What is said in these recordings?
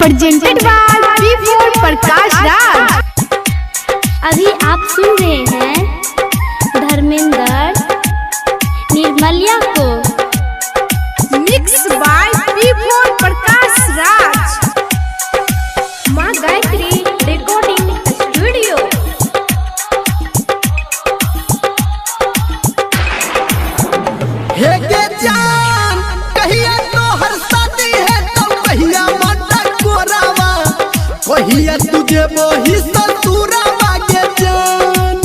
Presented by पी4 प्रकाश राज। अभी आप सुन रहे हैं धर्मेंद्र निर्मलिया को। मिक्स बाय पी4 प्रकाश राज। मां गायत्री रिकॉर्डिंग स्टूडियो। हे के जान कहिया तो हर शादी है तो कहिया मटा कोरावा, कहिया तुझे वही ससुरावा के जान,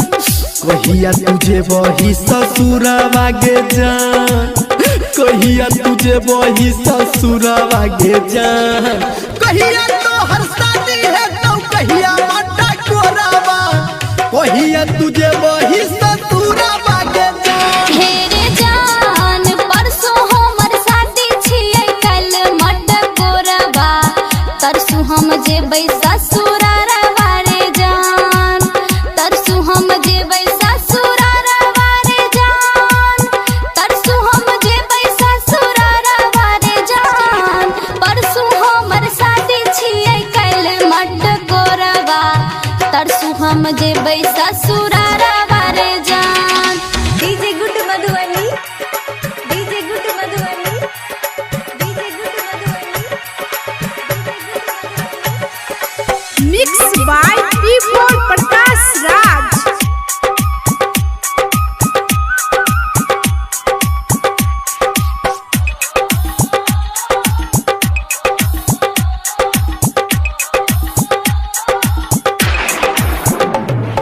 कहिया तुझे वही ससुरावा के जान, कहिया तुझे वही ससुरावा के जान, कहिया तो हर शादी है तो कहिया मटा कोरावा, कहिया तुझे वही ससुरावा के जान। हेरे जान परसों हमर शादी छियै कल मट कोरबा, तरसू हम जेबै ससुरारवा रे जान, तरसू हम जेबै ससुरारवा रे जान, तरसू हम जेबै ससुरारवा रे जान, परसू हमर शादी छियै कल मट कोरबा, तरसू हम जेबै ससुरारवा रे जान। DJ good Madhubani, DJ good Madhubani, DJ good Madhubani. Mix by पी4 प्रकाश राज।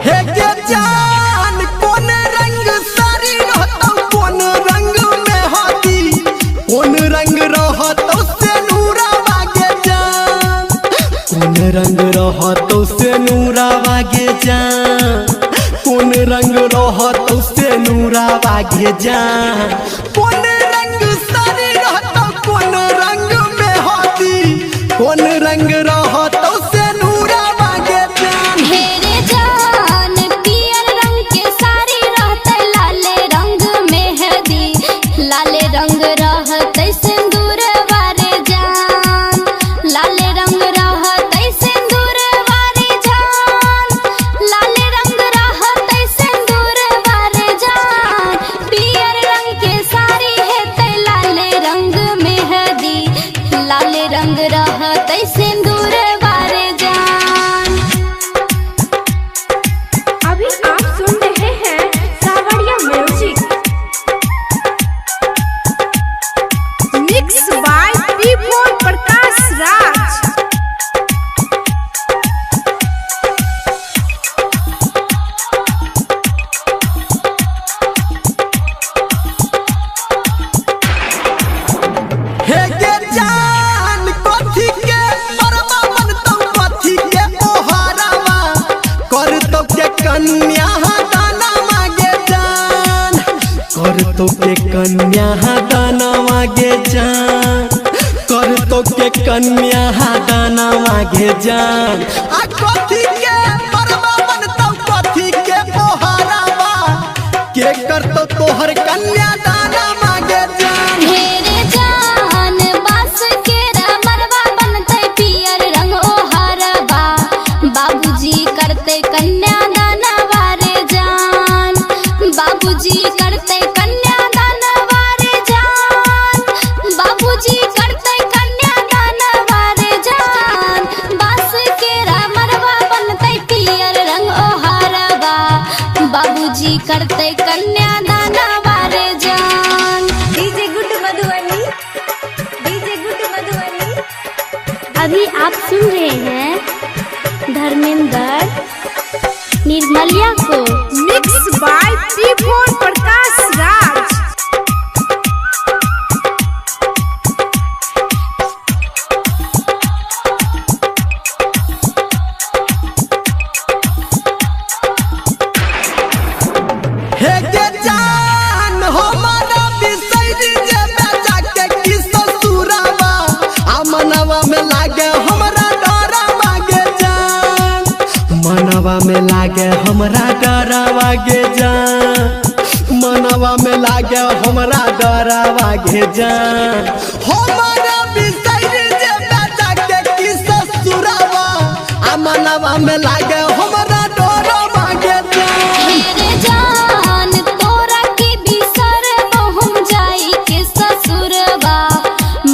हे के जान कौन रंग साड़ी रहतो, कौन रंग में हाथी, कौन रंग रहतो से नूरावा के जान, कौन रंग रहतो से नूरावा के जान, कौन रंग रहतो से नूरावा के जान, कौन रंग साड़ी रहतो, कौन रंग में हाथी, कौन रंग रहतो से नूरावा के जान। हेरे जान पियर रंग के साड़ी रहते लाले रंग मेहंदी, लाले रंग रहते सिंदूर वारे जान, लाले रंग रहते सिंदूर वारे जान, लाले रंग रहते सिंदूर वारे जान, पियर रंग के साड़ी हेते लाले रंग मेहंदी, लाले रंग रहते सिंदूर वारे जान। अभी आप सुन रहे हैं सावरिया म्यूजिक। मिक्स बाय पी4 प्रकाश राज। हे के जान कथी के परवा बनतो, कथी के ओहारावा, करतो के कन्या दाना मांगे जान, करतो के कन्या दाना मांगे जान, करतो के कन्या दाना मांगे जान, आ कथी के परवा बनतो, कथी के ओहारावा, के करतो तोहर कन्या दाना मांगे जान। हेरे जान बास के मरवा बनते पियर रंग ओहरबा, बाबूजी करते कन्या दानवा रे जान, बाबूजी करते कन्या दानवा रे जान, बाबूजी करते कन्या दानवा रे जान, बास के मरवा बनते पियर रंग ओहरबा, बाबूजी करते कन्या दानवा रे जान। DJ good Madhubani, DJ good Madhubani. अभी आप सुन रहे हैं धर्मेंद्र निर्मलिया को। मिक्स बाय पी4 प्रकाश राज। हे के जान हमारा बिसैरी जे बेचा के की ससुरावा, आ मनवा में लागे हमरा डरावा गे जान, मनवा में लागे हमरा डरावा गे जान, मनवा में लागे हमरा डरावा गे जान, हमारा बिसैरी जे बेचा के की कोरावा में लागे हमरा डोर मांगे जान। मेरे जान तोरा के बिसर हम जाई के ससुरबा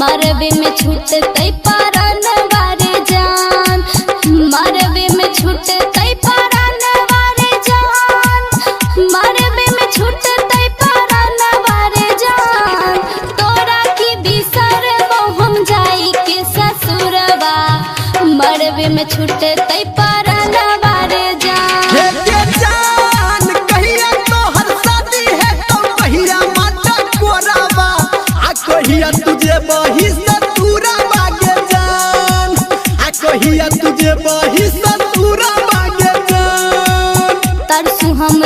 मरबे में छूटतै पारन वारे जान मरबे में छूटतै पारन वारे जान मरबे में छूटतै पारन वारे जान तोरा के बिसर हम जाई के ससुरबा मरबे में छूटतै पारन वारे जान। हे के जान कहिया तोहर शादी है तो कहिया माता कोरावा आ कहिया तुझे बही ससुरा मांगे जान आ कहिया तुझे बही ससुरा मांगे जान। तरसू हम